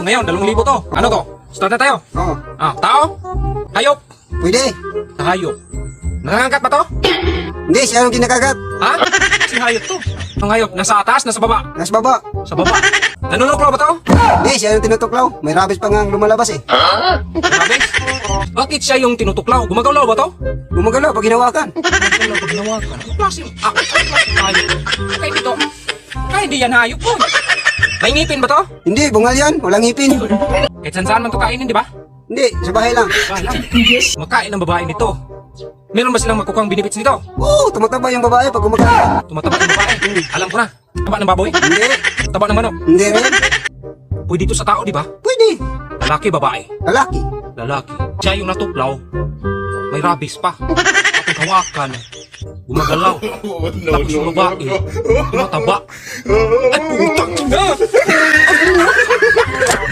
Ngayon, 2,000 to. Ano to? Start na tayo. Oo. Tao? Hayop? Pwede. Hayop. Nangangagat ba to? Hindi, siya yung kinakagat. Ha? Si hayop to. Ang hayop, nasa taas, nasa baba. Nasa baba. Sa baba. Nanunuklaw ba to? Hindi, siya yung tinutuklaw. May rabies pa nga lumalabas eh. Grabe. Bakit siya yung tinutuklaw? Gumagalaw ba to? Gumagalaw pag hinawakan. Gumagalaw pag ginawakan. Ano klaseng? Ano klaseng hayop? Kaya dito. Kaya hindi yan hayop po. May ngipin ba to? Hindi, bungal yan. Walang ngipin. Kahit saan man to kainin, di ba? Hindi, sa bahay lang. Makain ng babae nito. Meron ba silang makukuhang benefits nito? Oo, tumataba yung babae pag gumagalaw. Tumataba ng babae. Alam ko na. Taba ng baboy. Hindi. Taba ng manok. Hindi rin. Pwede ito sa tao, di ba? Pwede. Lalaki, babae. Lalaki. Lalaki. Siya yung natuklaw. May rabies pa. At hawakan. Gumagalaw. Tapos yung babae. Tumataba. Ay, putang ina!